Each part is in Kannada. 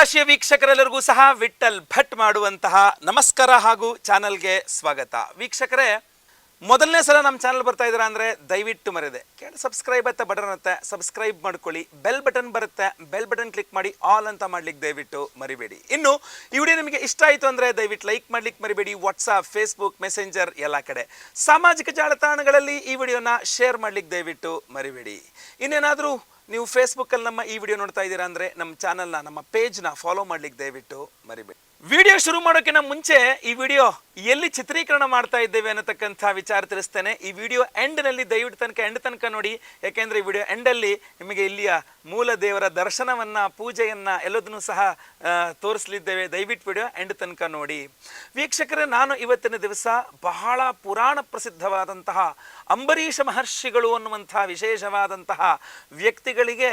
ರಾಶಿಯ ವೀಕ್ಷಕರೆಲ್ಲರಿಗೂ ಸಹ ವಿಠಲ್ ಭಟ್ ಮಾಡುವಂತಹ ನಮಸ್ಕಾರ ಹಾಗೂ ಚಾನಲ್ಗೆ ಸ್ವಾಗತ. ವೀಕ್ಷಕರೇ, ಮೊದಲನೇ ಸಲ ನಮ್ಮ ಚಾನಲ್ ಬರ್ತಾ ಇದ್ದೀರಾ ಅಂದರೆ ದಯವಿಟ್ಟು ಮರೆಯದೆ ಕೆಳಗೆ ಸಬ್ಸ್ಕ್ರೈಬ್ ಅಂತ ಬಟನ್ ಇರುತ್ತೆ, ಸಬ್ಸ್ಕ್ರೈಬ್ ಮಾಡ್ಕೊಳ್ಳಿ. ಬೆಲ್ ಬಟನ್ ಬರುತ್ತೆ, ಬೆಲ್ ಬಟನ್ ಕ್ಲಿಕ್ ಮಾಡಿ ಆಲ್ ಅಂತ ಮಾಡ್ಲಿಕ್ಕೆ ದಯವಿಟ್ಟು ಮರಿಬೇಡಿ. ಇನ್ನು ಈ ವಿಡಿಯೋ ನಿಮಗೆ ಇಷ್ಟ ಆಯಿತು ಅಂದರೆ ದಯವಿಟ್ಟು ಲೈಕ್ ಮಾಡ್ಲಿಕ್ಕೆ ಮರಿಬೇಡಿ. ವಾಟ್ಸಾಪ್, ಫೇಸ್ಬುಕ್, ಮೆಸೆಂಜರ್ ಎಲ್ಲ ಕಡೆ ಸಾಮಾಜಿಕ ಜಾಲತಾಣಗಳಲ್ಲಿ ಈ ವಿಡಿಯೋನ ಶೇರ್ ಮಾಡ್ಲಿಕ್ಕೆ ದಯವಿಟ್ಟು ಮರಿಬೇಡಿ. ಇನ್ನೇನಾದರೂ ನೀವು ಫೇಸ್ಬುಕ್ಕಲ್ಲಿ ನಮ್ಮ ಈ ವಿಡಿಯೋ ನೋಡ್ತಾ ಇದ್ದೀರಾ ಅಂದರೆ ನಮ್ಮ ಚಾನಲ್ನ, ನಮ್ಮ ಪೇಜ್ನ ಫಾಲೋ ಮಾಡ್ಲಿಕ್ಕೆ ದಯವಿಟ್ಟು ಮರಿಬೇಡಿ. ವಿಡಿಯೋ ಶುರು ಮಾಡೋಕ್ಕಿಂತ ಮುಂಚೆ ಈ ವಿಡಿಯೋ ಎಲ್ಲಿ ಚಿತ್ರೀಕರಣ ಮಾಡ್ತಾ ಇದ್ದೇವೆ ಅನ್ನತಕ್ಕಂಥ ವಿಚಾರ ತಿಳಿಸ್ತೇನೆ. ಈ ವಿಡಿಯೋ ಎಂಡ್ನಲ್ಲಿ ದಯವಿಟ್ಟು ಎಂಡ್ ತನಕ ನೋಡಿ, ಯಾಕೆಂದರೆ ಈ ವಿಡಿಯೋ ಎಂಡಲ್ಲಿ ನಿಮಗೆ ಇಲ್ಲಿಯ ಮೂಲ ದೇವರ ದರ್ಶನವನ್ನು, ಪೂಜೆಯನ್ನು ಎಲ್ಲದನ್ನೂ ಸಹ ತೋರಿಸಲಿದ್ದೇವೆ. ದಯವಿಟ್ಟು ವಿಡಿಯೋ ಎಂಡ್ ತನಕ ನೋಡಿ. ವೀಕ್ಷಕರೇ, ನಾನು ಇವತ್ತಿನ ದಿವಸ ಬಹಳ ಪುರಾಣ ಪ್ರಸಿದ್ಧವಾದಂತಹ ಅಂಬರೀಷ ಮಹರ್ಷಿಗಳು ಅನ್ನುವಂಥ ವಿಶೇಷವಾದಂತಹ ವ್ಯಕ್ತಿಗಳಿಗೆ,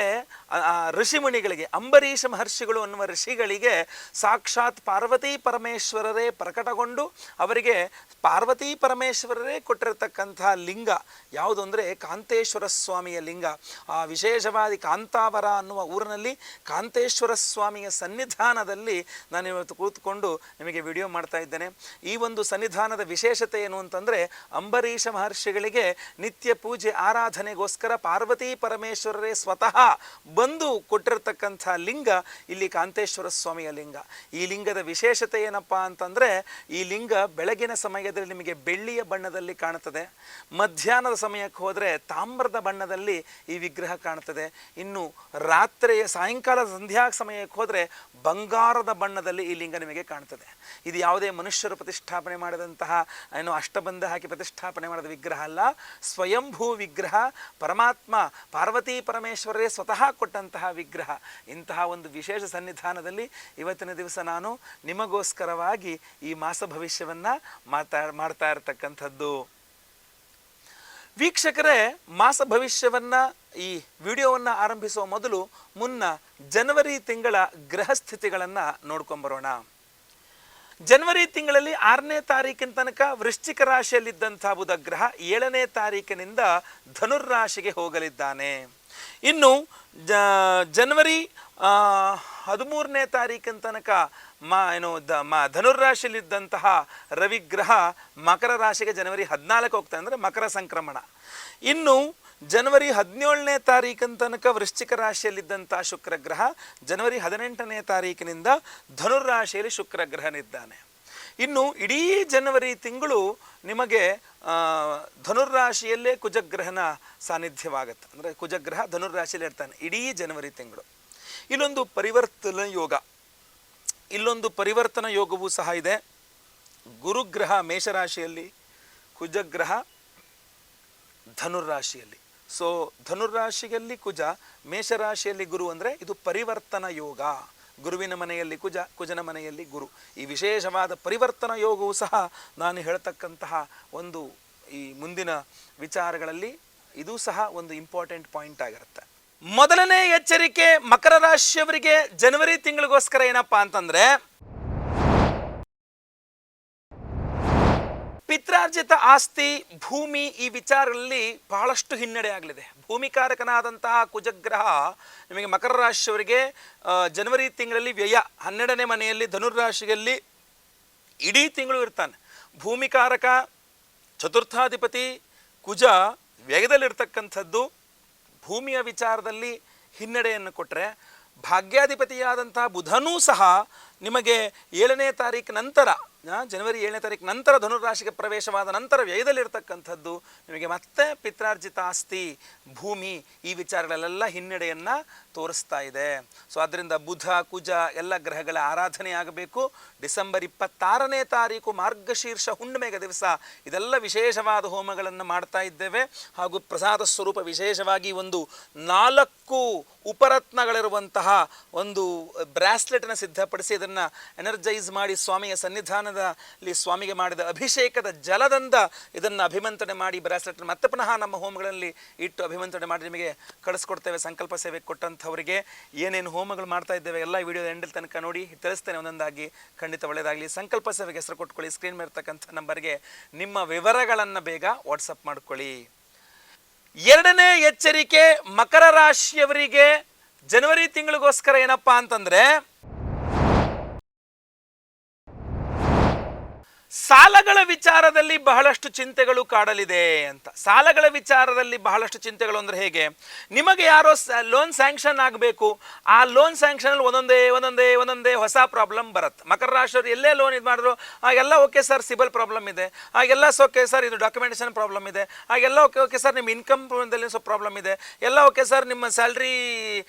ಋಷಿಮುನಿಗಳಿಗೆ, ಅಂಬರೀಷ ಮಹರ್ಷಿಗಳು ಅನ್ನುವ ಋಷಿಗಳಿಗೆ ಸಾಕ್ಷಾತ್ ಪಾರ್ವತಿ ಪರಮೇಶ್ವರರೇ ಪ್ರಕಟಗೊಂಡು ಅವರಿಗೆ ಪಾರ್ವತಿ ಪರಮೇಶ್ವರರೇ ಕೊಟ್ಟಿರತಕ್ಕಂತಹ ಲಿಂಗ ಯಾವುದು ಅಂದರೆ ಕಾಂತೇಶ್ವರ ಸ್ವಾಮಿಯ ಲಿಂಗ. ಆ ವಿಶೇಷವಾದಿ ಕಾಂತಾವರ ಅನ್ನುವ ಊರಿನಲ್ಲಿ ಕಾಂತೇಶ್ವರ ಸ್ವಾಮಿಯ ಸನ್ನಿಧಾನದಲ್ಲಿ ನಾನು ಇವತ್ತು ಕೂತ್ಕೊಂಡು ನಿಮಗೆ ವಿಡಿಯೋ ಮಾಡ್ತಾ ಇದ್ದೇನೆ. ಈ ಒಂದು ಸನ್ನಿಧಾನದ ವಿಶೇಷತೆ ಏನು ಅಂತಂದರೆ, ಅಂಬರೀಷ ಮಹರ್ಷಿಗಳಿಗೆ ನಿತ್ಯ ಪೂಜೆ ಆರಾಧನೆಗೋಸ್ಕರ ಪಾರ್ವತಿ ಪರಮೇಶ್ವರರೇ ಸ್ವತಃ ಬಂದು ಕೊಟ್ಟಿರತಕ್ಕಂಥ ಲಿಂಗ ಇಲ್ಲಿ ಕಾಂತೇಶ್ವರ ಸ್ವಾಮಿಯ ಲಿಂಗ. ಈ ಲಿಂಗದ ವಿಶೇಷತೆ ಏನಪ್ಪಾ ಅಂತಂದರೆ, ಈ ಲಿಂಗ ಬೆಳಗಿನ ಸಮಯದಲ್ಲಿ ನಿಮಗೆ ಬೆಳ್ಳಿಯ ಬಣ್ಣದಲ್ಲಿ ಕಾಣುತ್ತದೆ, ಮಧ್ಯಾಹ್ನದ ಸಮಯಕ್ಕೆ ಹೋದರೆ ತಾಮ್ರದ ಬಣ್ಣದಲ್ಲಿ ಈ ವಿಗ್ರಹ ಕಾಣುತ್ತದೆ, ಇನ್ನು ರಾತ್ರಿಯ ಸಾಯಂಕಾಲದ ಸಂಧ್ಯಾ ಸಮಯಕ್ಕೆ ಹೋದರೆ ಬಂಗಾರದ ಬಣ್ಣದಲ್ಲಿ ಈ ಲಿಂಗ ನಿಮಗೆ ಕಾಣ್ತದೆ. ಇದು ಯಾವುದೇ ಮನುಷ್ಯರು ಪ್ರತಿಷ್ಠಾಪನೆ ಮಾಡಿದಂತಹ ಅಷ್ಟಬಂಧ ಹಾಕಿ ಪ್ರತಿಷ್ಠಾಪನೆ ಮಾಡಿದ ವಿಗ್ರಹ ಅಲ್ಲ, ಸ್ವಯಂಭೂ ವಿಗ್ರಹ, ಪರಮಾತ್ಮ ಪಾರ್ವತಿ ಪರಮೇಶ್ವರರೇ ಸ್ವತಃ ಕೊಟ್ಟಂತಹ ವಿಗ್ರಹ. ಇಂತಹ ಒಂದು ವಿಶೇಷ ಸನ್ನಿಧಾನದಲ್ಲಿ ಇವತ್ತಿನ ದಿವಸ ನಾನು ನಿಮಗೋಸ್ಕರವಾಗಿ ಈ ಮಾಸ ಭವಿಷ್ಯವನ್ನು ಮಾಡ್ತಾ ಇರತಕ್ಕಂಥದ್ದು. ವೀಕ್ಷಕರೇ, ಮಾಸ ಭವಿಷ್ಯವನ್ನು ಈ ವಿಡಿಯೋವನ್ನು ಆರಂಭಿಸುವ ಮೊದಲು ಜನವರಿ ತಿಂಗಳ ಗ್ರಹ ಸ್ಥಿತಿಗಳನ್ನು ನೋಡ್ಕೊಂಬರೋಣ. ಜನವರಿ ತಿಂಗಳಲ್ಲಿ 6ನೇ ತಾರೀಕಿನ ತನಕ ವೃಶ್ಚಿಕ ರಾಶಿಯಲ್ಲಿದ್ದಂಥ ಬುಧ ಗ್ರಹ 7ನೇ ತಾರೀಕಿನಿಂದ ಧನುರ್ರಾಶಿಗೆ ಹೋಗಲಿದ್ದಾನೆ. ಇನ್ನು ಜನವರಿ 13ನೇ ತಾರೀಕಿನ ತನಕ ಧನುರ್ರಾಶಿಯಲ್ಲಿದ್ದಂತಹ ರವಿಗ್ರಹ ಮಕರ ರಾಶಿಗೆ ಜನವರಿ 14 ಹೋಗ್ತಾನೆ, ಅಂದರೆ ಮಕರ ಸಂಕ್ರಮಣ. ಇನ್ನು ಜನವರಿ 17ನೇ ತಾರೀಕಿನ ತನಕ ವೃಶ್ಚಿಕ ರಾಶಿಯಲ್ಲಿದ್ದಂಥ ಶುಕ್ರಗ್ರಹ ಜನವರಿ 18ನೇ ತಾರೀಕಿನಿಂದ ಧನುರ್ರಾಶಿಯಲ್ಲಿ ಶುಕ್ರಗ್ರಹನಿದ್ದಾನೆ. ಇನ್ನು ಇಡೀ ಜನವರಿ ತಿಂಗಳು ನಿಮಗೆ ಧನುರ್ರಾಶಿಯಲ್ಲೇ ಕುಜಗ್ರಹನ ಸಾನ್ನಿಧ್ಯವಾಗುತ್ತೆ, ಅಂದರೆ ಕುಜಗ್ರಹ ಧನುರ್ರಾಶಿಯಲ್ಲಿ ಇರ್ತಾನೆ ಇಡೀ ಜನವರಿ ತಿಂಗಳು. ಇಲ್ಲೊಂದು ಪರಿವರ್ತನಾ ಯೋಗವೂ ಸಹ ಇದೆ. ಗುರುಗ್ರಹ ಮೇಷರಾಶಿಯಲ್ಲಿ, ಕುಜಗ್ರಹ ಧನುರ್ರಾಶಿಯಲ್ಲಿ. ಸೊ ಧನುರ್ರಾಶಿಯಲ್ಲಿ ಕುಜ, ಮೇಷರಾಶಿಯಲ್ಲಿ ಗುರು, ಅಂದರೆ ಇದು ಪರಿವರ್ತನಾ ಯೋಗ. ಗುರುವಿನ ಮನೆಯಲ್ಲಿ ಕುಜ, ಕುಜನ ಮನೆಯಲ್ಲಿ ಗುರು. ಈ ವಿಶೇಷವಾದ ಪರಿವರ್ತನಾ ಯೋಗವೂ ಸಹ ನಾನು ಹೇಳ್ತಕ್ಕಂತಹ ಒಂದು ಈ ಮುಂದಿನ ವಿಚಾರಗಳಲ್ಲಿ ಇದು ಸಹ ಒಂದು ಇಂಪಾರ್ಟೆಂಟ್ ಪಾಯಿಂಟ್ ಆಗಿರುತ್ತೆ. ಮೊದಲನೇ ಎಚ್ಚರಿಕೆ ಮಕರ ರಾಶಿಯವರಿಗೆ ಜನವರಿ ತಿಂಗಳಿಗೋಸ್ಕರ ಏನಪ್ಪಾ ಅಂತಂದ್ರೆ, ಪಿತ್ರಾರ್ಜಿತ ಆಸ್ತಿ, ಭೂಮಿ ಈ ವಿಚಾರಗಳಲ್ಲಿ ಬಹಳಷ್ಟು ಹಿನ್ನಡೆ ಆಗಲಿದೆ. ಭೂಮಿಕಾರಕನಾದಂತಹ ಕುಜಗ್ರಹ ನಿಮಗೆ ಮಕರ ರಾಶಿಯವರಿಗೆ ಜನವರಿ ತಿಂಗಳಲ್ಲಿ ವ್ಯಯ 12ನೇ ಮನೆಯಲ್ಲಿ ಧನುರ್ರಾಶಿಯಲ್ಲಿ ಇಡೀ ತಿಂಗಳು ಇರ್ತಾನೆ. ಭೂಮಿಕಾರಕ ಚತುರ್ಥಾಧಿಪತಿ ಕುಜ ವ್ಯಯದಲ್ಲಿರ್ತಕ್ಕಂಥದ್ದು ಭೂಮಿಯ ವಿಚಾರದಲ್ಲಿ ಹಿನ್ನಡೆಯನ್ನು ಕೊಟ್ಟರೆ, ಭಾಗ್ಯಾಧಿಪತಿಯಾದಂತಹ ಬುಧನೂ ಸಹ ನಿಮಗೆ 7ನೇ ತಾರೀಕು ನಂತರ, ಜನವರಿ 7ನೇ ತಾರೀಕು ನಂತರ ಧನುರ್ರಾಶಿಗೆ ಪ್ರವೇಶವಾದ ನಂತರ ವ್ಯಯದಲ್ಲಿರ್ತಕ್ಕಂಥದ್ದು ನಿಮಗೆ ಮತ್ತೆ ಪಿತ್ರಾರ್ಜಿತ ಆಸ್ತಿ, ಭೂಮಿ ಈ ವಿಚಾರಗಳಲ್ಲೆಲ್ಲ ಹಿನ್ನಡೆಯನ್ನು ತೋರಿಸ್ತಾ ಇದೆ. ಸೊ ಆದ್ದರಿಂದ ಬುಧ ಕುಜ ಎಲ್ಲ ಗ್ರಹಗಳ ಆರಾಧನೆ ಆಗಬೇಕು. ಡಿಸೆಂಬರ್ 26ನೇ ತಾರೀಕು ಮಾರ್ಗಶೀರ್ಷ ಹುಣ್ಣಿಮೆಗೆ ದಿವಸ ಇದೆಲ್ಲ ವಿಶೇಷವಾದ ಹೋಮಗಳನ್ನು ಮಾಡ್ತಾ ಇದ್ದೇವೆ. ಹಾಗೂ ಪ್ರಸಾದ ಸ್ವರೂಪ ವಿಶೇಷವಾಗಿ ಒಂದು 4 ಉಪರತ್ನಗಳಿರುವಂತಹ ಒಂದು ಬ್ರಾಸ್ಲೆಟನ್ನು ಸಿದ್ಧಪಡಿಸಿ ಇದನ್ನು ಎನರ್ಜೈಸ್ ಮಾಡಿ ಸ್ವಾಮಿಯ ಸನ್ನಿಧಾನದಲ್ಲಿ ಸ್ವಾಮಿಗೆ ಮಾಡಿದ ಅಭಿಷೇಕದ ಜಲದಿಂದ ಇದನ್ನು ಅಭಿಮಂತ್ರಣೆ ಮಾಡಿ ಬ್ರಾಸ್ಲೆಟ್ ಮತ್ತೆ ಪುನಃ ನಮ್ಮ ಹೋಮಗಳಲ್ಲಿ ಇಟ್ಟು ಅಭಿಮಂತ್ರಣೆ ಮಾಡಿ ನಿಮಗೆ ಕಳಿಸ್ಕೊಡ್ತೇವೆ. ಸಂಕಲ್ಪ ಸೇವೆ ಕೊಟ್ಟಂಥವರಿಗೆ ಏನೇನು ಹೋಮಗಳು ಮಾಡ್ತಾ ಇದ್ದೇವೆ ಎಲ್ಲ ವಿಡಿಯೋ ಎಂಡಲ್ ತನಕ ನೋಡಿ ತಿಳಿಸ್ತೇನೆ ಒಂದೊಂದಾಗಿ. ಖಂಡಿತ ಒಳ್ಳೆಯದಾಗಲಿ. ಸಂಕಲ್ಪ ಸೇವೆಗೆ ಹೆಸರು ಕೊಟ್ಕೊಳ್ಳಿ. ಸ್ಕ್ರೀನ್ ಮೇಲೆ ಇರ್ತಕ್ಕಂಥ ನಂಬರ್ಗೆ ನಿಮ್ಮ ವಿವರಗಳನ್ನು ಬೇಗ ವಾಟ್ಸಪ್ ಮಾಡ್ಕೊಳ್ಳಿ. 2ನೇ ಎಚ್ಚರಿಕೆ ಮಕರ ರಾಶಿಯವರಿಗೆ ಜನವರಿ ತಿಂಗಳಿಗೋಸ್ಕರ ಏನಪ್ಪಾ ಅಂತಂದ್ರೆ, ಸಾಲಗಳ ವಿಚಾರದಲ್ಲಿ ಬಹಳಷ್ಟು ಚಿಂತೆಗಳು ಕಾಡಲಿದೆ ಅಂತ. ಸಾಲಗಳ ವಿಚಾರದಲ್ಲಿ ಬಹಳಷ್ಟು ಚಿಂತೆಗಳು ಅಂದ್ರೆ ಹೇಗೆ? ನಿಮಗೆ ಯಾರೋ ಲೋನ್ ಸ್ಯಾಂಕ್ಷನ್ ಆಗಬೇಕು, ಆ ಲೋನ್ ಸ್ಯಾಂಕ್ಷನ್ ಒಂದೊಂದೇ ಹೊಸ ಪ್ರಾಬ್ಲಮ್ ಬರುತ್ತೆ. ಮಕರ ರಾಶಿಯವರು ಎಲ್ಲೇ ಲೋನ್ ಇದು ಮಾಡಿದ್ರು ಆಗೆಲ್ಲ ಓಕೆ ಸರ್ ಸಿಬಿಲ್ ಪ್ರಾಬ್ಲಮ್ ಇದೆ, ಆಗೆಲ್ಲ ಓಕೆ ಸರ್ ಇದು ಡಾಕ್ಯುಮೆಂಟೇಶನ್ ಪ್ರಾಬ್ಲಮ್ ಇದೆ, ಆಗೆಲ್ಲ ಓಕೆ ಸರ್ ನಿಮ್ಮ ಇನ್ಕಮ್ ಸ್ವಲ್ಪ ಪ್ರಾಬ್ಲಮ್ ಇದೆ, ಎಲ್ಲ ಓಕೆ ಸರ್ ನಿಮ್ಮ ಸ್ಯಾಲ್ರಿ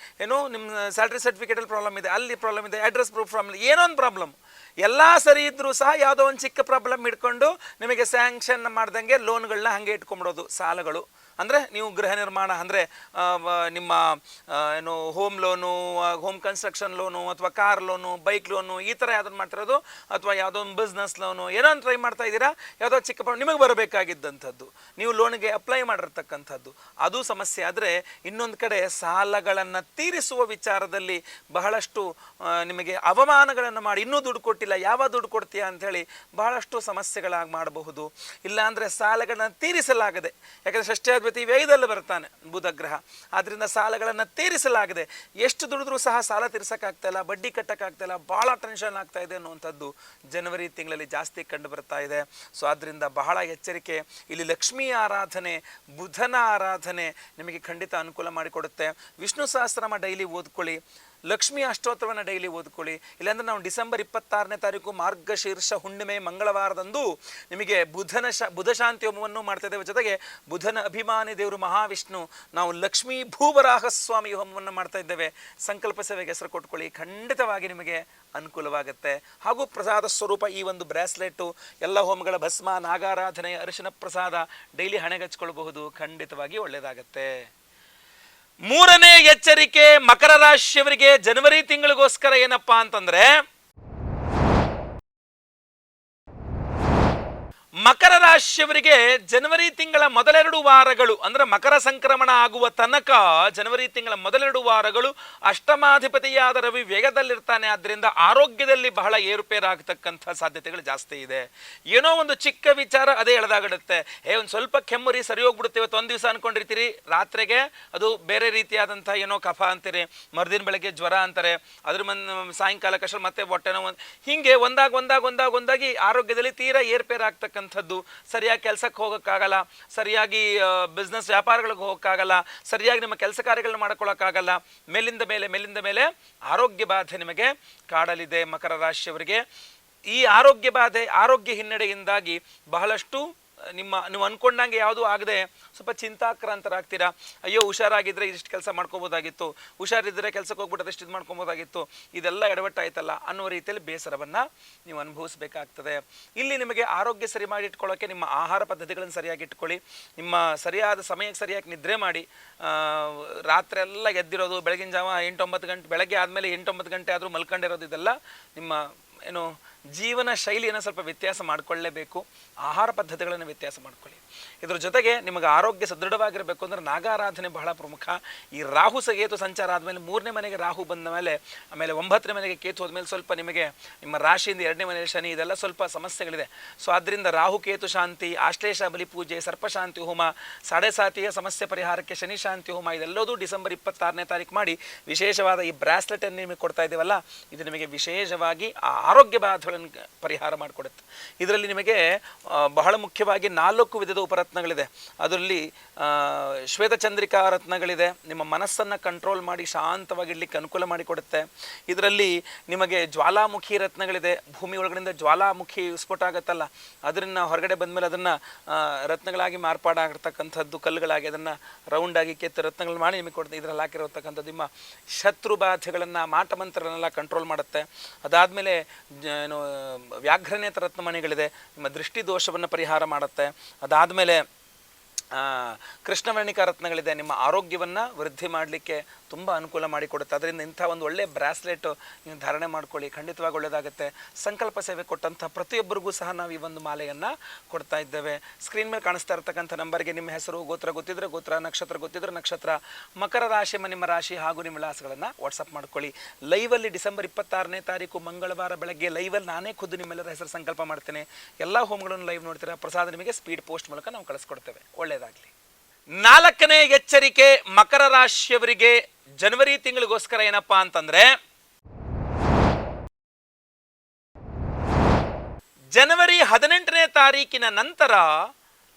ನಿಮ್ಮ ಸ್ಯಾಲ್ರಿ ಸರ್ಟಿಫಿಕೇಟಲ್ಲಿ ಪ್ರಾಬ್ಲಮ್ ಇದೆ, ಅಲ್ಲಿ ಪ್ರಾಬ್ಲಮ್ ಇದೆ, ಅಡ್ರೆಸ್ ಪ್ರೂಫ್ ಪ್ರಾಬ್ಲಮ್, ಏನೋ ಒಂದು ಪ್ರಾಬ್ಲಮ್. ಎಲ್ಲ ಸರಿ ಇದ್ರೂ ಸಹ ಯಾವುದೋ ಒಂದು ಚಿಕ್ಕ ಪ್ರಾಬ್ಲಮ್ ಇಟ್ಕೊಂಡು ನಿಮಗೆ ಸ್ಯಾಂಕ್ಷನ್ ಮಾಡ್ದಂಗೆ ಲೋನ್ಗಳನ್ನ ಹಾಗೆ ಇಟ್ಕೊಂಡ್ಬಿಡೋದು. ಸಾಲಗಳು ಅಂದರೆ ನೀವು ಗೃಹ ನಿರ್ಮಾಣ ಅಂದರೆ ನಿಮ್ಮ home loan, home construction loan, ಅಥವಾ ಕಾರ್ ಲೋನು, ಬೈಕ್ ಲೋನು, ಈ ಥರ ಯಾವ್ದನ್ನು ಮಾಡ್ತಿರೋದು, ಅಥವಾ ಯಾವುದೋ ಒಂದು ಬಿಸ್ನೆಸ್ ಲೋನು, ಏನೋ ಒಂದು ಟ್ರೈ ಮಾಡ್ತಾ ಇದ್ದೀರಾ, ಯಾವುದೋ ಚಿಕ್ಕ ನಿಮಗೆ ಬರಬೇಕಾಗಿದ್ದಂಥದ್ದು, ನೀವು ಲೋನ್ಗೆ ಅಪ್ಲೈ ಮಾಡಿರ್ತಕ್ಕಂಥದ್ದು, ಅದು ಸಮಸ್ಯೆ ಆದರೆ, ಇನ್ನೊಂದು ಕಡೆ ಸಾಲಗಳನ್ನು ತೀರಿಸುವ ವಿಚಾರದಲ್ಲಿ ಬಹಳಷ್ಟು ನಿಮಗೆ ಅವಮಾನಗಳನ್ನು ಮಾಡಿ, ಇನ್ನೂ ದುಡ್ಡು ಕೊಟ್ಟಿಲ್ಲ, ಯಾವ ದುಡ್ಡು ಕೊಡ್ತೀಯಾ ಅಂಥೇಳಿ ಬಹಳಷ್ಟು ಸಮಸ್ಯೆಗಳಾಗಿ ಮಾಡಬಹುದು. ಇಲ್ಲಾಂದರೆ ಸಾಲಗಳನ್ನು ತೀರಿಸಲಾಗದೆ, ಯಾಕಂದರೆ ಷಷ್ಠ್ಯಾಧಿಪತಿ ವ್ಯಯದಲ್ಲಿ ಬರ್ತಾನೆ ಬುಧ ಗ್ರಹ, ಆದ್ದರಿಂದ ಸಾಲಗಳನ್ನು ತೀರಿಸಲಾಗದೆ ಎಷ್ಟು ದುಡಿದ್ರೂ ಸಹ ಸಾಲ ತೀರ್ಸೋಕ್ಕಾಗ್ತಾ ಇಲ್ಲ, ಬಡ್ಡಿ ಕಟ್ಟೋಕ್ಕಾಗ್ತಾ ಇಲ್ಲ, ಭಾಳ ಟೆನ್ಷನ್ ಆಗ್ತಾ ಇದೆ ಅನ್ನುವಂಥದ್ದು ಜನವರಿ ತಿಂಗಳಲ್ಲಿ ಜಾಸ್ತಿ ಕಂಡು ಬರ್ತಾ ಇದೆ. ಸೊ ಆದ್ದರಿಂದ ಬಹಳ ಎಚ್ಚರಿಕೆ. ಇಲ್ಲಿ ಲಕ್ಷ್ಮೀ ಆರಾಧನೆ, ಬುಧನ ಆರಾಧನೆ ನಿಮಗೆ ಖಂಡಿತ ಅನುಕೂಲ ಮಾಡಿಕೊಡುತ್ತೆ. ವಿಷ್ಣು ಸಹಸ್ರನಾಮ ಡೈಲಿ ಓದ್ಕೊಳ್ಳಿ, ಲಕ್ಷ್ಮೀ ಅಷ್ಟೋತ್ತರವನ್ನು ಡೈಲಿ ಓದ್ಕೊಳ್ಳಿ. ಇಲ್ಲಾಂದರೆ ನಾವು ಡಿಸೆಂಬರ್ 26ನೇ ತಾರೀಕು ಮಾರ್ಗಶೀರ್ಷ ಹುಣ್ಣಿಮೆ ಮಂಗಳವಾರದಂದು ನಿಮಗೆ ಬುಧ ಶಾಂತಿ ಹೋಮವನ್ನು ಮಾಡ್ತಾ ಇದ್ದೇವೆ. ಜೊತೆಗೆ ಬುಧನ ಅಭಿಮಾನಿ ದೇವರು ಮಹಾವಿಷ್ಣು, ನಾವು ಲಕ್ಷ್ಮೀ ಭೂವರಾಹ ಸ್ವಾಮಿ ಹೋಮವನ್ನು ಮಾಡ್ತಾ ಇದ್ದೇವೆ. ಸಂಕಲ್ಪ ಸೇವೆಗೆ ಹೆಸರು ಕೊಟ್ಕೊಳ್ಳಿ, ಖಂಡಿತವಾಗಿ ನಿಮಗೆ ಅನುಕೂಲವಾಗುತ್ತೆ. ಹಾಗೂ ಪ್ರಸಾದ ಸ್ವರೂಪ ಈ ಒಂದು ಬ್ರಾಸ್ಲೆಟ್ಟು, ಎಲ್ಲ ಹೋಮಗಳ ಭಸ್ಮ, ನಾಗಾರಾಧನೆ, ಅರಿಶಿನ ಪ್ರಸಾದ ಡೈಲಿ ಹಣೆಗಚ್ಕೊಳ್ಬಹುದು, ಖಂಡಿತವಾಗಿ ಒಳ್ಳೆಯದಾಗತ್ತೆ. ಮೂರನೇ ಎಚ್ಚರಿಕೆ ಮಕರ ರಾಶಿಯವರಿಗೆ ಜನವರಿ ತಿಂಗಳಿಗೋಸ್ಕರ ಏನಪ್ಪಾ ಅಂತಂದ್ರೆ, ಮಕರ ರಾಶಿಯವರಿಗೆ ಜನವರಿ ತಿಂಗಳ ಮೊದಲೆರಡು ವಾರಗಳು ಅಂದ್ರೆ ಮಕರ ಸಂಕ್ರಮಣ ಆಗುವ ತನಕ ಜನವರಿ ತಿಂಗಳ ಮೊದಲೆರಡು ವಾರಗಳು ಅಷ್ಟಮಾಧಿಪತಿಯಾದ ರವಿ ವೇಗದಲ್ಲಿರ್ತಾನೆ. ಆದ್ದರಿಂದ ಆರೋಗ್ಯದಲ್ಲಿ ಬಹಳ ಏರುಪೇರಾಗತಕ್ಕಂಥ ಸಾಧ್ಯತೆಗಳು ಜಾಸ್ತಿ ಇದೆ. ಏನೋ ಒಂದು ಚಿಕ್ಕ ವಿಚಾರ ಅದೇ ಎಳೆದಾಗಿಡುತ್ತೆ. ಒಂದು ಸ್ವಲ್ಪ ಕೆಮ್ಮುರಿ ಸರಿ ಹೋಗ್ಬಿಡುತ್ತೆ, ಇವತ್ತು ಒಂದು ದಿವಸ ಅನ್ಕೊಂಡಿರ್ತೀರಿ, ರಾತ್ರಿಗೆ ಅದು ಬೇರೆ ರೀತಿಯಾದಂಥ ಏನೋ ಕಫ ಅಂತೀರಿ, ಮರುದಿನ ಬೆಳಗ್ಗೆ ಜ್ವರ ಅಂತಾರೆ, ಅದ್ರ ಸಾಯಂಕಾಲ ಕಷ್ಟ ಮತ್ತೆ ಹೊಟ್ಟೆನೋ ಹಿಂಗೆ ಒಂದಾಗಿ ಆರೋಗ್ಯದಲ್ಲಿ ತೀರಾ ಏರ್ಪೇರಾಗ್ತಕ್ಕಂಥ, ಸರಿಯಾಗಿ ಕೆಲಸಕ್ಕೆ ಹೋಗೋಕ್ಕಾಗಲ್ಲ, ಸರಿಯಾಗಿ ಬಿಸ್ನೆಸ್ ವ್ಯಾಪಾರಗಳಿಗೆ ಹೋಗೋಕ್ಕಾಗಲ್ಲ, ಸರಿಯಾಗಿ ನಿಮ್ಮ ಕೆಲಸ ಕಾರ್ಯಗಳನ್ನ ಮಾಡ್ಕೊಳ್ಳೋಕ್ಕಾಗಲ್ಲ. ಮೇಲಿಂದ ಮೇಲೆ ಆರೋಗ್ಯ ಬಾಧೆ ನಿಮಗೆ ಕಾಡಲಿದೆ ಮಕರ ರಾಶಿಯವರಿಗೆ. ಈ ಆರೋಗ್ಯ ಬಾಧೆ, ಆರೋಗ್ಯ ಹಿನ್ನಡೆಯಿಂದಾಗಿ ಬಹಳಷ್ಟು ನೀವು ಅನ್ಕೊಂಡಂಗೆ ಯಾವುದೂ ಆಗದೆ ಸ್ವಲ್ಪ ಚಿಂತಾಕ್ರಾಂತರಾಗ್ತೀರಾ. ಅಯ್ಯೋ ಹುಷಾರಾಗಿದ್ದರೆ ಇಷ್ಟು ಕೆಲಸ ಮಾಡ್ಕೋಬೋದಾಗಿತ್ತು, ಹುಷಾರಿದ್ದರೆ ಕೆಲಸಕ್ಕೆ ಹೋಗ್ಬಿಟ್ಟು ಇಷ್ಟು ಇದು ಮಾಡ್ಕೊಬೋದಾಗಿತ್ತು, ಇದೆಲ್ಲ ಎಡವಟ್ಟಾಯ್ತಲ್ಲ ಅನ್ನೋ ರೀತಿಯಲ್ಲಿ ಬೇಸರವನ್ನು ನೀವು ಅನುಭವಿಸಬೇಕಾಗ್ತದೆ. ಇಲ್ಲಿ ನಿಮಗೆ ಆರೋಗ್ಯ ಸರಿ ಮಾಡಿ ಇಟ್ಕೊಳ್ಳೋಕ್ಕೆ ನಿಮ್ಮ ಆಹಾರ ಪದ್ಧತಿಗಳನ್ನು ಸರಿಯಾಗಿ ಇಟ್ಕೊಳ್ಳಿ, ನಿಮ್ಮ ಸರಿಯಾದ ಸಮಯಕ್ಕೆ ಸರಿಯಾಗಿ ನಿದ್ರೆ ಮಾಡಿ. ರಾತ್ರಿ ಎಲ್ಲ ಎದ್ದಿರೋದು, ಬೆಳಗಿನ ಜಾವ 8-9 ಗಂಟೆ, ಬೆಳಗ್ಗೆ ಆದಮೇಲೆ 8-9 ಗಂಟೆ ಆದರೂ ಮಲ್ಕೊಂಡಿರೋದು, ಇದೆಲ್ಲ ನಿಮ್ಮ ಜೀವನ ಶೈಲಿಯನ್ನು ಸ್ವಲ್ಪ ವ್ಯತ್ಯಾಸ ಮಾಡಿಕೊಳ್ಳಲೇಬೇಕು. ಆಹಾರ ಪದ್ಧತಿಗಳನ್ನು ವ್ಯತ್ಯಾಸ ಮಾಡ್ಕೊಳ್ಳಿ. ಇದರ ಜೊತೆಗೆ ನಿಮಗೆ ಆರೋಗ್ಯ ಸದೃಢವಾಗಿರಬೇಕು ಅಂದರೆ ನಾಗಾರಾಧನೆ ಬಹಳ ಪ್ರಮುಖ. ಈ ರಾಹು ಕೇತು ಸಂಚಾರ ಆದಮೇಲೆ 3ನೇ ಮನೆಗೆ ರಾಹು ಬಂದ ಮೇಲೆ, ಆಮೇಲೆ 9ನೇ ಮನೆಗೆ ಕೇತು ಹೋದ್ಮೇಲೆ ಸ್ವಲ್ಪ ನಿಮಗೆ ನಿಮ್ಮ ರಾಶಿಯಿಂದ 2ನೇ ಮನೆಯ ಶನಿ, ಇದೆಲ್ಲ ಸ್ವಲ್ಪ ಸಮಸ್ಯೆಗಳಿದೆ. ಸೊ ಆದ್ದರಿಂದ ರಾಹು ಕೇತು ಶಾಂತಿ, ಆಶ್ಲೇಷ ಬಲಿ ಪೂಜೆ, ಸರ್ಪಶಾಂತಿ ಹೋಮ, ಸಾಡೆ ಸಾತಿಯ ಸಮಸ್ಯೆ ಪರಿಹಾರಕ್ಕೆ ಶನಿ ಶಾಂತಿ ಹೋಮ, ಇದೆಲ್ಲದೂ ಡಿಸೆಂಬರ್ 26ನೇ ತಾರೀಕು ಮಾಡಿ ವಿಶೇಷವಾದ ಈ ಬ್ರಾಸ್ಲೆಟನ್ನು ನಿಮಗೆ ಕೊಡ್ತಾ ಇದ್ದೀವಲ್ಲ, ಇದು ನಿಮಗೆ ವಿಶೇಷವಾಗಿ ಆ ಆರೋಗ್ಯ ಬಾಧೆಗಳನ್ನು ಪರಿಹಾರ ಮಾಡಿಕೊಡುತ್ತೆ. ಇದರಲ್ಲಿ ನಿಮಗೆ ಬಹಳ ಮುಖ್ಯವಾಗಿ 4 ವಿಧದ ಉಪರತ್ನಗಳಿದೆ. ಅದರಲ್ಲಿ ಶ್ವೇತಚಂದ್ರಿಕಾ ರತ್ನಗಳಿದೆ, ನಿಮ್ಮ ಮನಸ್ಸನ್ನು ಕಂಟ್ರೋಲ್ ಮಾಡಿ ಶಾಂತವಾಗಿಡ್ಲಿಕ್ಕೆ ಅನುಕೂಲ ಮಾಡಿಕೊಡುತ್ತೆ. ಇದರಲ್ಲಿ ನಿಮಗೆ ಜ್ವಾಲಾಮುಖಿ ರತ್ನಗಳಿದೆ, ಭೂಮಿ ಒಳಗಡೆಯಿಂದ ಜ್ವಾಲಾಮುಖಿ ಸ್ಫೋಟ ಆಗುತ್ತಲ್ಲ, ಅದನ್ನು ಹೊರಗಡೆ ಬಂದಮೇಲೆ ಅದನ್ನು ರತ್ನಗಳಾಗಿ ಮಾರ್ಪಾಡಾಗಿರ್ತಕ್ಕಂಥದ್ದು, ಕಲ್ಲುಗಳಾಗಿ ಅದನ್ನು ರೌಂಡಾಗಿ ಕೆತ್ತು ರತ್ನಗಳು ಮಾಡಿ ನಿಮಗೆ ಕೊಡುತ್ತೆ. ಇದರಲ್ಲಿ ಹಾಕಿರತಕ್ಕಂಥದ್ದು ನಿಮ್ಮ ಶತ್ರು ಬಾಧೆಗಳನ್ನು, ಮಾಟಮಂತ್ರಗಳನ್ನೆಲ್ಲ ಕಂಟ್ರೋಲ್ ಮಾಡುತ್ತೆ. ಅದಾದಮೇಲೆ ವ್ಯಾಘ್ರನೇತ್ರ ರತ್ನಮಣಿಗಳಿದೆ, ನಿಮ್ಮ ದೃಷ್ಟಿ ದೋಷವನ್ನು ಪರಿಹಾರ ಮಾಡುತ್ತೆ. ಅದಾದಮೇಲೆ ಕೃಷ್ಣವರ್ಣಿಕಾ ರತ್ನಗಳಿದೆ, ನಿಮ್ಮ ಆರೋಗ್ಯವನ್ನು ವೃದ್ಧಿ ಮಾಡಲಿಕ್ಕೆ ತುಂಬ ಅನುಕೂಲ ಮಾಡಿಕೊಡುತ್ತೆ. ಅದರಿಂದ ಇಂಥ ಒಂದು ಒಳ್ಳೆಯ ಬ್ರಾಸ್ಲೆಟ್ ನೀವು ಧಾರಣೆ ಮಾಡ್ಕೊಳ್ಳಿ, ಖಂಡಿತವಾಗಿ ಒಳ್ಳೆಯದಾಗುತ್ತೆ. ಸಂಕಲ್ಪ ಸೇವೆ ಕೊಟ್ಟಂಥ ಪ್ರತಿಯೊಬ್ಬರಿಗೂ ಸಹ ನಾವು ಈ ಒಂದು ಮಾಲೆಯನ್ನು ಕೊಡ್ತಾ ಇದ್ದೇವೆ. ಸ್ಕ್ರೀನ್ ಮೇಲೆ ಕಾಣಿಸ್ತಾ ಇರ್ತಕ್ಕಂಥ ನಂಬರ್ಗೆ ನಿಮ್ಮ ಹೆಸರು, ಗೋತ್ರ ಗೊತ್ತಿದ್ರೆ ಗೋತ್ರ, ನಕ್ಷತ್ರ ಗೊತ್ತಿದ್ರೆ ನಕ್ಷತ್ರ, ಮಕರ ರಾಶಿ ನಿಮ್ಮ ರಾಶಿ ಹಾಗೂ ನಿಮ್ಮ ವಿಳಾಸಗಳನ್ನು ವಾಟ್ಸಪ್ ಮಾಡ್ಕೊಳ್ಳಿ. ಲೈವಲ್ಲಿ ಡಿಸೆಂಬರ್ 26ನೇ ತಾರೀಕು ಮಂಗಳವಾರ ಬೆಳಗ್ಗೆ ಲೈವಲ್ಲಿ ನಾನೇ ಖುದ್ದು ನಿಮ್ಮೆಲ್ಲರ ಹೆಸರು ಸಂಕಲ್ಪ ಮಾಡ್ತೇನೆ. ಎಲ್ಲ ಹೋಮ್ಗಳನ್ನು ಲೈವ್ ನೋಡ್ತೀರಾ. ಪ್ರಸಾದ ನಿಮಗೆ ಸ್ಪೀಡ್ ಪೋಸ್ಟ್ ಮೂಲಕ ನಾವು ಕಳಿಸ್ಕೊಡ್ತೇವೆ. ಒಳ್ಳೆಯದಾಗಲಿ. 4ನೇ ಎಚ್ಚರಿಕೆ ಮಕರ ರಾಶಿಯವರಿಗೆ ಜನವರಿ ತಿಂಗಳಿಗೋಸ್ಕರ ಏನಪ್ಪಾ ಅಂತಂದ್ರೆ, ಜನವರಿ 18ನೇ ತಾರೀಕಿನ ನಂತರ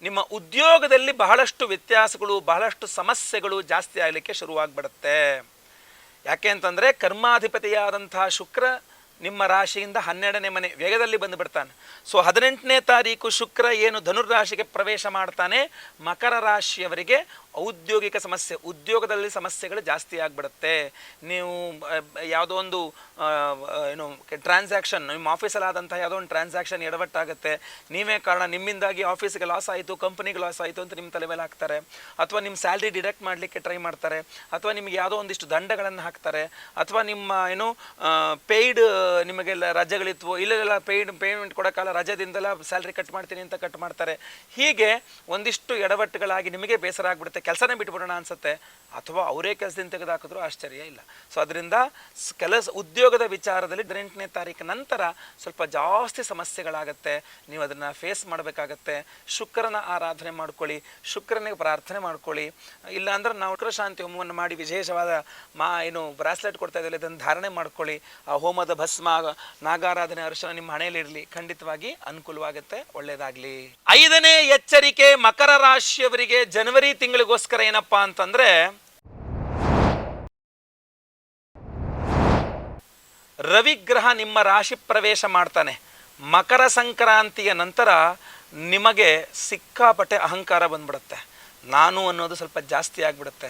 ನಿಮ್ಮ ಉದ್ಯೋಗದಲ್ಲಿ ಬಹಳಷ್ಟು ವ್ಯತ್ಯಾಸಗಳು, ಬಹಳಷ್ಟು ಸಮಸ್ಯೆಗಳು ಜಾಸ್ತಿ ಆಗಲಿಕ್ಕೆ ಶುರುವಾಗ್ಬಿಡುತ್ತೆ. ಯಾಕೆ ಅಂತಂದರೆ ಕರ್ಮಾಧಿಪತಿಯಾದಂತಹ ಶುಕ್ರ ನಿಮ್ಮ ರಾಶಿಯಿಂದ 12ನೇ ಮನೆ ವೇಗದಲ್ಲಿ ಬಂದುಬಿಡ್ತಾನೆ. ಸೊ 18ನೇ ತಾರೀಕು ಶುಕ್ರ ಏನು ಧನುರ್ರಾಶಿಗೆ ಪ್ರವೇಶ ಮಾಡ್ತಾನೆ, ಮಕರ ರಾಶಿಯವರಿಗೆ ಔದ್ಯೋಗಿಕ ಸಮಸ್ಯೆ, ಉದ್ಯೋಗದಲ್ಲಿ ಸಮಸ್ಯೆಗಳು ಜಾಸ್ತಿ ಆಗಿಬಿಡುತ್ತೆ. ನೀವು ಯಾವುದೋ ಒಂದು ಏನು ಟ್ರಾನ್ಸಾಕ್ಷನ್, ನಿಮ್ಮ ಆಫೀಸಲ್ಲಾದಂಥ ಯಾವುದೋ ಒಂದು ಟ್ರಾನ್ಸಾಕ್ಷನ್ ಎಡವಟ್ಟಾಗುತ್ತೆ, ನೀವೇ ಕಾರಣ, ನಿಮ್ಮಿಂದಾಗಿ ಆಫೀಸ್ಗೆ ಲಾಸ್ ಆಯಿತು, ಕಂಪ್ನಿಗೆ ಲಾಸ್ ಆಯಿತು ಅಂತ ನಿಮ್ಮ ತಲೆ ಮೇಲೆ ಹಾಕ್ತಾರೆ. ಅಥವಾ ನಿಮ್ಮ ಸ್ಯಾಲ್ರಿ ಡಿಡಕ್ಟ್ ಮಾಡಲಿಕ್ಕೆ ಟ್ರೈ ಮಾಡ್ತಾರೆ, ಅಥವಾ ನಿಮಗೆ ಯಾವುದೋ ಒಂದಿಷ್ಟು ದಂಡಗಳನ್ನು ಹಾಕ್ತಾರೆ, ಅಥವಾ ನಿಮ್ಮ ಏನು ಪೇಯ್ಡ್ ನಿಮಗೆಲ್ಲ ರಜೆಗಳಿತ್ತು, ಇಲ್ಲೆಲ್ಲ ಪೇಮೆಂಟ್ ಕೊಡೋಕ್ಕಲ್ಲ, ರಜೆದಿಂದೆಲ್ಲ ಸ್ಯಾಲ್ರಿ ಕಟ್ ಮಾಡ್ತೀನಿ ಅಂತ ಕಟ್ ಮಾಡ್ತಾರೆ. ಹೀಗೆ ಒಂದಿಷ್ಟು ಎಡವಟ್ಟುಗಳಾಗಿ ನಿಮಗೆ ಬೇಸರ ಆಗಿಬಿಡುತ್ತೆ, ಕೆಲಸನೇ ಬಿಟ್ಬಿಡೋಣ ಅನ್ಸುತ್ತೆ, ಅಥವಾ ಅವರೇ ಕೆಲಸದಿಂದ ತೆಗೆದುಹಾಕಿದ್ರು ಆಶ್ಚರ್ಯ ಇಲ್ಲ. ಸೊ ಅದರಿಂದ ಉದ್ಯೋಗದ ವಿಚಾರದಲ್ಲಿ 18ನೇ ತಾರೀಕು ನಂತರ ಸ್ವಲ್ಪ ಜಾಸ್ತಿ ಸಮಸ್ಯೆಗಳಾಗತ್ತೆ. ನೀವು ಅದನ್ನು ಫೇಸ್ ಮಾಡಬೇಕಾಗತ್ತೆ. ಶುಕ್ರನ ಆರಾಧನೆ ಮಾಡ್ಕೊಳ್ಳಿ, ಶುಕ್ರನಿಗೆ ಪ್ರಾರ್ಥನೆ ಮಾಡ್ಕೊಳ್ಳಿ. ಇಲ್ಲಾಂದ್ರೆ ನಾವು ಶುಕ್ರ ಶಾಂತಿ ಹೋಮವನ್ನು ಮಾಡಿ ವಿಶೇಷವಾದ ಏನು ಬ್ರಾಸ್ಲೆಟ್ ಕೊಡ್ತಾ ಇದ್ದೀವಿ ಅದನ್ನು ಧಾರಣೆ ಮಾಡ್ಕೊಳ್ಳಿ. ಆ ಹೋಮದ ಭಸ್ಮ, ನಾಗಾರಾಧನೆ ಅರ್ಶನ ನಿಮ್ಮ ಹಣೆಯಲ್ಲಿರಲಿ, ಖಂಡಿತವಾಗಿ ಅನುಕೂಲವಾಗುತ್ತೆ. ಒಳ್ಳೆಯದಾಗಲಿ. 5ನೇ ಎಚ್ಚರಿಕೆ ಮಕರ ರಾಶಿಯವರಿಗೆ ಜನವರಿ ತಿಂಗಳಿಗೋಸ್ಕರ ಏನಪ್ಪಾ ಅಂತಂದ್ರೆ, ರವಿಗ್ರಹ ನಿಮ್ಮ ರಾಶಿ ಪ್ರವೇಶ ಮಾಡ್ತಾನೆ. ಮಕರ ಸಂಕ್ರಾಂತಿಯ ನಂತರ ನಿಮಗೆ ಸಿಕ್ಕಾಪಟ್ಟೆ ಅಹಂಕಾರ ಬಂದ್ಬಿಡುತ್ತೆ. ನಾನು ಅನ್ನೋದು ಸ್ವಲ್ಪ ಜಾಸ್ತಿ ಆಗಿಬಿಡುತ್ತೆ.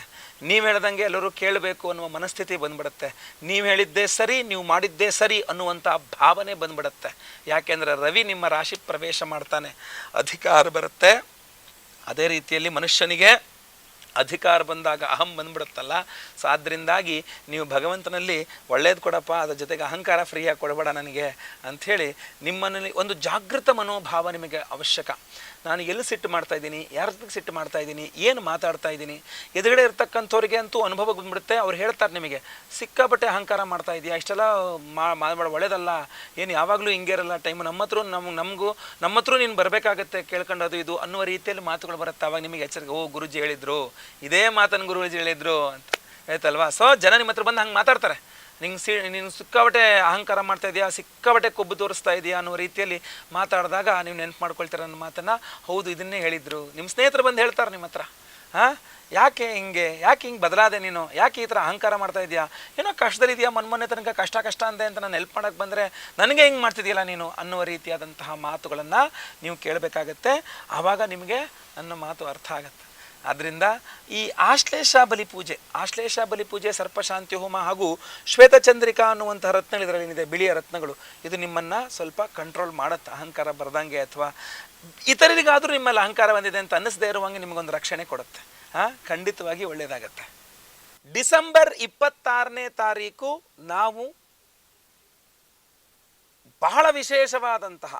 ನೀವು ಹೇಳ್ದಂಗೆ ಎಲ್ಲರೂ ಕೇಳಬೇಕು ಅನ್ನುವ ಮನಸ್ಥಿತಿ ಬಂದ್ಬಿಡುತ್ತೆ. ನೀವು ಹೇಳಿದ್ದೇ ಸರಿ, ನೀವು ಮಾಡಿದ್ದೇ ಸರಿ ಅನ್ನುವಂಥ ಭಾವನೆ ಬಂದ್ಬಿಡುತ್ತೆ. ಯಾಕೆಂದರೆ ರವಿ ನಿಮ್ಮ ರಾಶಿ ಪ್ರವೇಶ ಮಾಡ್ತಾನೆ, ಅಧಿಕಾರ ಬರುತ್ತೆ. ಅದೇ ರೀತಿಯಲ್ಲಿ ಮನುಷ್ಯನಿಗೆ ಅಧಿಕಾರ ಬಂದಾಗ ಅಹಂ ಬಂದ್ಬಿಡುತ್ತಲ್ಲ. ಸೊ ಆದ್ದರಿಂದಾಗಿ ನೀವು ಭಗವಂತನಲ್ಲಿ ಒಳ್ಳೇದು ಕೊಡಪ್ಪ, ಅದರ ಜೊತೆಗೆ ಅಹಂಕಾರ ಫ್ರೀಯಾಗಿ ಕೊಡಬೇಡ ನನಗೆ ಅಂಥೇಳಿ ನಿಮ್ಮಲ್ಲಿ ಒಂದು ಜಾಗೃತ ಮನೋಭಾವ ನಿಮಗೆ ಅವಶ್ಯಕ. ನಾನು ಎಲ್ಲಿ ಸಿಟ್ಟು ಮಾಡ್ತಾ ಇದ್ದೀನಿ, ಯಾರ ಜೊತೆಗೆ ಸಿಟ್ಟು ಮಾಡ್ತಾ ಇದ್ದೀನಿ, ಏನು ಮಾತಾಡ್ತಾ ಇದ್ದೀನಿ, ಎದುರುಗಡೆ ಇರ್ತಕ್ಕಂಥವ್ರಿಗೆ ಅಂತೂ ಅನುಭವ ಬಂದ್ಬಿಡುತ್ತೆ. ಅವ್ರು ಹೇಳ್ತಾರೆ ನಿಮಗೆ, ಸಿಕ್ಕಾಪಟ್ಟೆ ಅಹಂಕಾರ ಮಾಡ್ತಾ ಇದೆಯಾ, ಇಷ್ಟೆಲ್ಲ ಮಾಡಬೇಡ, ಒಳ್ಳೇದಲ್ಲ, ಏನು ಯಾವಾಗಲೂ ಹಿಂಗೆ ಇರಲ್ಲ, ಟೈಮು ನಮ್ಮ ಹತ್ರ ನೀನು ಬರಬೇಕಾಗತ್ತೆ ಕೇಳ್ಕೊಂಡು ಅದು ಇದು ಅನ್ನುವ ರೀತಿಯಲ್ಲಿ ಮಾತುಗಳು ಬರುತ್ತೆ. ಆವಾಗ ನಿಮಗೆ ಎಚ್ಚರಿಕೆ, ಓ ಗುರುಜಿ ಹೇಳಿದ್ರು, ಇದೇ ಮಾತನ್ನು ಗುರುಜಿ ಹೇಳಿದ್ರು ಅಂತ ಆಯ್ತಲ್ವಾ. ಸೊ ಜನ ನಿಮ್ಮ ಹತ್ರ ಬಂದು ಹಂಗೆ ಮಾತಾಡ್ತಾರೆ, ನೀನು ಸಿಕ್ಕಾಬಟ್ಟೆ ಅಹಂಕಾರ ಮಾಡ್ತಾ ಇದೆಯಾ, ಸಿಕ್ಕಾಬಟ್ಟೆ ಕೊಬ್ಬು ತೋರಿಸ್ತಾ ಇದೆಯಾ ಅನ್ನೋ ರೀತಿಯಲ್ಲಿ ಮಾತಾಡಿದಾಗ ನೀವು ನೆನ್ಪು ಮಾಡ್ಕೊಳ್ತೀರ ನನ್ನ ಮಾತನ್ನು. ಹೌದು, ಇದನ್ನೇ ಹೇಳಿದ್ರು. ನಿಮ್ಮ ಸ್ನೇಹಿತರು ಬಂದು ಹೇಳ್ತಾರೆ ನಿಮ್ಮ ಹತ್ರ, ಯಾಕೆ ಹಿಂಗೆ ಬದಲಾದೆ ನೀನು, ಯಾಕೆ ಈ ಥರ ಅಹಂಕಾರ ಮಾಡ್ತಾ ಇದೆಯಾ, ಏನೋ ಕಷ್ಟದಲ್ಲಿದೆಯಾ, ಮೊನ್ನೆ ತನಕ ಕಷ್ಟ ಅಂದೆ ಅಂತ ನಾನು ಹೆಲ್ಪ್ ಮಾಡೋಕ್ಕೆ ಬಂದರೆ ನನಗೆ ಹಿಂಗೆ ಮಾಡ್ತಿದೆಯಲ್ಲ ನೀನು ಅನ್ನುವ ರೀತಿಯಾದಂತಹ ಮಾತುಗಳನ್ನು ನೀವು ಕೇಳಬೇಕಾಗತ್ತೆ. ಆವಾಗ ನಿಮಗೆ ನನ್ನ ಮಾತು ಅರ್ಥ ಆಗುತ್ತೆ. ಆದ್ದರಿಂದ ಈ ಆಶ್ಲೇಷ ಬಲಿ ಪೂಜೆ, ಸರ್ಪಶಾಂತಿ ಹೋಮ ಹಾಗೂ ಶ್ವೇತಚಂದ್ರಿಕಾ ಅನ್ನುವಂಥ ರತ್ನಗಳು ಇದರಲ್ಲಿದೆ, ಬಿಳಿಯ ರತ್ನಗಳು. ಇದು ನಿಮ್ಮನ್ನು ಸ್ವಲ್ಪ ಕಂಟ್ರೋಲ್ ಮಾಡುತ್ತೆ, ಅಹಂಕಾರ ಬರದಂಗೆ, ಅಥವಾ ಇತರರಿಗಾದರೂ ನಿಮ್ಮಲ್ಲಿ ಅಹಂಕಾರ ಬಂದಿದೆ ಅಂತ ಅನ್ನಿಸದೇ ಇರುವಂಗೆ ನಿಮಗೊಂದು ರಕ್ಷಣೆ ಕೊಡುತ್ತೆ. ಖಂಡಿತವಾಗಿ ಒಳ್ಳೆಯದಾಗತ್ತೆ. ಡಿಸೆಂಬರ್ 26ನೇ ತಾರೀಕು ನಾವು ಬಹಳ ವಿಶೇಷವಾದಂತಹ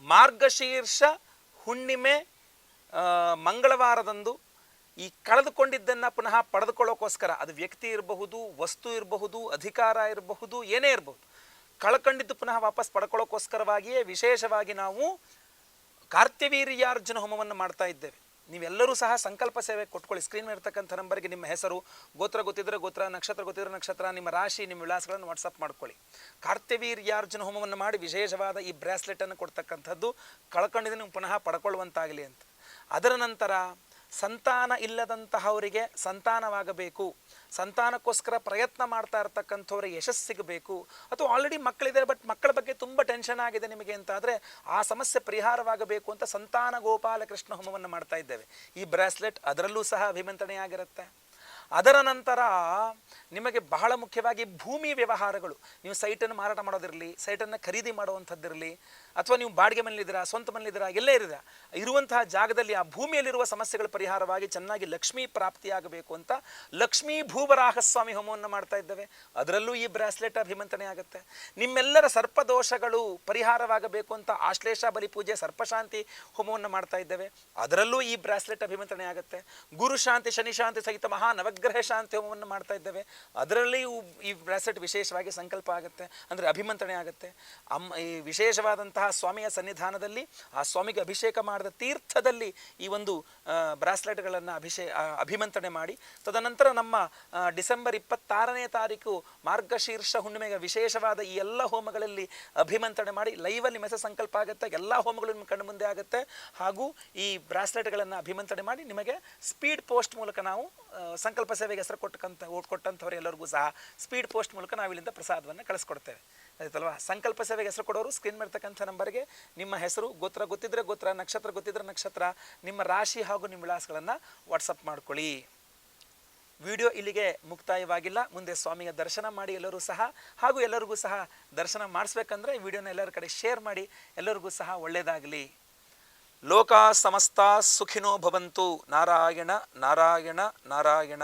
ಮಾರ್ಗಶೀರ್ಷ ಹುಣ್ಣಿಮೆ ಮಂಗಳವಾರದಂದು ಈ ಕಳೆದುಕೊಂಡಿದ್ದನ್ನು ಪುನಃ ಪಡೆದುಕೊಳ್ಳೋಕ್ಕೋಸ್ಕರ, ಅದು ವ್ಯಕ್ತಿ ಇರಬಹುದು, ವಸ್ತು ಇರಬಹುದು, ಅಧಿಕಾರ ಇರಬಹುದು, ಏನೇ ಇರಬಹುದು, ಕಳ್ಕೊಂಡಿದ್ದು ಪುನಃ ವಾಪಸ್ ಪಡ್ಕೊಳ್ಳೋಕ್ಕೋಸ್ಕರವಾಗಿಯೇ ವಿಶೇಷವಾಗಿ ನಾವು ಕಾರ್ತ್ಯವೀರ್ಯಾರ್ಜುನ ಹೋಮವನ್ನು ಮಾಡ್ತಾ ಇದ್ದೇವೆ. ನೀವೆಲ್ಲರೂ ಸಹ ಸಂಕಲ್ಪ ಸೇವೆ ಕೊಟ್ಕೊಳ್ಳಿ. ಸ್ಕ್ರೀನ್ ಮೇಲೆ ಇರ್ತಕ್ಕಂಥ ನಂಬರ್ಗೆ ನಿಮ್ಮ ಹೆಸರು, ಗೋತ್ರ ಗೊತ್ತಿದ್ರೆ ಗೋತ್ರ, ನಕ್ಷತ್ರ ಗೊತ್ತಿದ್ರೆ ನಕ್ಷತ್ರ, ನಿಮ್ಮ ರಾಶಿ, ನಿಮ್ಮ ವಿಳಾಸಗಳನ್ನು ವಾಟ್ಸಪ್ ಮಾಡ್ಕೊಳ್ಳಿ. ಕಾರ್ತ್ಯವೀರ್ಯಾರ್ಜುನ ಹೋಮವನ್ನು ಮಾಡಿ ವಿಶೇಷವಾದ ಈ ಬ್ರಾಸ್ಲೆಟನ್ನು ಕೊಡ್ತಕ್ಕಂಥದ್ದು ಕಳ್ಕೊಂಡಿದ್ದನ್ನು ಪುನಃ ಪಡ್ಕೊಳ್ಳುವಂತಾಗಲಿ ಅಂತ. ಅದರ ನಂತರ ಸಂತಾನ ಇಲ್ಲದಂತಹವರಿಗೆ ಸಂತಾನವಾಗಬೇಕು, ಸಂತಾನಕ್ಕೋಸ್ಕರ ಪ್ರಯತ್ನ ಮಾಡ್ತಾ ಇರ್ತಕ್ಕಂಥವ್ರಿಗೆ ಯಶಸ್ಸು ಸಿಗಬೇಕು, ಅಥವಾ ಆಲ್ರೆಡಿ ಮಕ್ಕಳಿದೆ ಬಟ್ ಮಕ್ಕಳ ಬಗ್ಗೆ ತುಂಬ ಟೆನ್ಷನ್ ಆಗಿದೆ ನಿಮಗೆ ಅಂತಾದರೆ ಆ ಸಮಸ್ಯೆ ಪರಿಹಾರವಾಗಬೇಕು ಅಂತ ಸಂತಾನ ಗೋಪಾಲಕೃಷ್ಣ ಹೋಮವನ್ನು ಮಾಡ್ತಾ ಇದ್ದೇವೆ. ಈ ಬ್ರಾಸ್ಲೆಟ್ ಅದರಲ್ಲೂ ಸಹ ಅಭಿಮಂತ್ರಣೆಯಾಗಿರುತ್ತೆ. ಅದರ ನಂತರ ನಿಮಗೆ ಬಹಳ ಮುಖ್ಯವಾಗಿ ಭೂಮಿ ವ್ಯವಹಾರಗಳು, ನೀವು ಸೈಟನ್ನು ಮಾರಾಟ ಮಾಡೋದಿರಲಿ, ಸೈಟನ್ನು ಖರೀದಿ ಮಾಡುವಂಥದ್ದಿರಲಿ, ಅಥವಾ ನೀವು ಬಾಡಿಗೆ ಮನೇಲಿದ್ದೀರಾ, ಸ್ವಂತ ಮನೇಲಿದ್ದೀರಾ, ಎಲ್ಲೇ ಇದ್ದೀರಾ, ಇರುವಂತಹ ಜಾಗದಲ್ಲಿ ಆ ಭೂಮಿಯಲ್ಲಿರುವ ಸಮಸ್ಯೆಗಳ ಪರಿಹಾರವಾಗಿ ಚೆನ್ನಾಗಿ ಲಕ್ಷ್ಮೀ ಪ್ರಾಪ್ತಿಯಾಗಬೇಕು ಅಂತ ಲಕ್ಷ್ಮೀ ಭೂವರಾಹಸ್ವಾಮಿ ಹೋಮವನ್ನು ಮಾಡ್ತಾ ಇದ್ದೇವೆ. ಅದರಲ್ಲೂ ಈ ಬ್ರಾಸ್ಲೆಟ್ ಅಭಿಮಂತ್ರಣೆ ಆಗುತ್ತೆ. ನಿಮ್ಮೆಲ್ಲರ ಸರ್ಪದೋಷಗಳು ಪರಿಹಾರವಾಗಬೇಕು ಅಂತ ಆಶ್ಲೇಷ ಬಲಿ ಪೂಜೆ, ಸರ್ಪಶಾಂತಿ ಹೋಮವನ್ನು ಮಾಡ್ತಾ ಇದ್ದೇವೆ. ಅದರಲ್ಲೂ ಈ ಬ್ರಾಸ್ಲೆಟ್ ಅಭಿಮಂತ್ರಣೆ ಆಗುತ್ತೆ. ಗುರು ಶಾಂತಿ, ಶನಿ ಶಾಂತಿ ಸಹಿತ ಮಹಾ ನವಗ್ರಹ ಶಾಂತಿ ಹೋಮವನ್ನು ಮಾಡ್ತಾ ಇದ್ದೇವೆ. ಅದರಲ್ಲಿ ಈ ಬ್ರಾಸ್ಲೆಟ್ ವಿಶೇಷವಾಗಿ ಸಂಕಲ್ಪ ಆಗುತ್ತೆ, ಅಂದರೆ ಅಭಿಮಂತ್ರಣೆ ಆಗುತ್ತೆ. ಈ ವಿಶೇಷವಾದಂತಹ ಸ್ವಾಮಿಯ ಸನ್ನಿಧಾನದಲ್ಲಿ ಆ ಸ್ವಾಮಿಗೆ ಅಭಿಷೇಕ ಮಾಡಿದ ತೀರ್ಥದಲ್ಲಿ ಈ ಒಂದು ಬ್ರಾಸ್ಲೆಟ್ಗಳನ್ನು ಅಭಿಮಂತ್ರಣೆ ಮಾಡಿ, ತದನಂತರ ನಮ್ಮ ಡಿಸೆಂಬರ್ 26ನೇ ತಾರೀಕು ಮಾರ್ಗಶೀರ್ಷ ಹುಣ್ಣಿಮೆಗೆ ವಿಶೇಷವಾದ ಈ ಎಲ್ಲ ಹೋಮಗಳಲ್ಲಿ ಅಭಿಮಂತ್ರಣೆ ಮಾಡಿ ಲೈವಲ್ಲಿ ಮೆಸೇಜ್ ಸಂಕಲ್ಪ ಆಗುತ್ತೆ, ಎಲ್ಲ ಹೋಮಗಳು ನಿಮ್ಮ ಕಣ್ಣು ಮುಂದೆ ಆಗುತ್ತೆ. ಹಾಗೂ ಈ ಬ್ರಾಸ್ಲೆಟ್ಗಳನ್ನು ಅಭಿಮಂತ್ರಣೆ ಮಾಡಿ ನಿಮಗೆ ಸ್ಪೀಡ್ ಪೋಸ್ಟ್ ಮೂಲಕ ನಾವು ಸಂಕಲ್ಪ ಸೇವೆಗೆ ಹೆಸರು ಕೊಟ್ಟಂಥವ್ರು ಎಲ್ಲರಿಗೂ ಸಹ ಸ್ಪೀಡ್ ಪೋಸ್ಟ್ ಮೂಲಕ ನಾವು ಇಲ್ಲಿಂದ ಪ್ರಸಾದವನ್ನು ಕಳಿಸ್ಕೊಡ್ತೇವೆ. ಆಯ್ತಲ್ವಾ? ಸಂಕಲ್ಪ ಸೇವೆಗೆ ಹೆಸರು ಕೊಡೋರು ಸ್ಕ್ರೀನ್ ಮಾಡ್ತಕ್ಕಂಥ ನಂಬರ್ಗೆ ನಿಮ್ಮ ಹೆಸರು, ಗೋತ್ರ ಗೊತ್ತಿದ್ರೆ ಗೋತ್ರ, ನಕ್ಷತ್ರ ಗೊತ್ತಿದ್ರೆ ನಕ್ಷತ್ರ, ನಿಮ್ಮ ರಾಶಿ ಹಾಗೂ ನಿಮ್ಮ ವಿಳಾಸಗಳನ್ನು ವಾಟ್ಸಪ್ ಮಾಡ್ಕೊಳ್ಳಿ. ವಿಡಿಯೋ ಇಲ್ಲಿಗೆ ಮುಕ್ತಾಯವಾಗಿಲ್ಲ. ಮುಂದೆ ಸ್ವಾಮಿಯ ದರ್ಶನ ಮಾಡಿ ಎಲ್ಲರೂ ಸಹ, ಹಾಗೂ ಎಲ್ಲರಿಗೂ ಸಹ ದರ್ಶನ ಮಾಡಿಸ್ಬೇಕಂದ್ರೆ ಈ ವಿಡಿಯೋನ ಎಲ್ಲರ ಕಡೆ ಶೇರ್ ಮಾಡಿ, ಎಲ್ಲರಿಗೂ ಸಹ ಒಳ್ಳೆಯದಾಗಲಿ. ಲೋಕ ಸಮಸ್ತ ಸುಖಿನೋ ಭವಂತು. ನಾರಾಯಣ ನಾರಾಯಣ ನಾರಾಯಣ.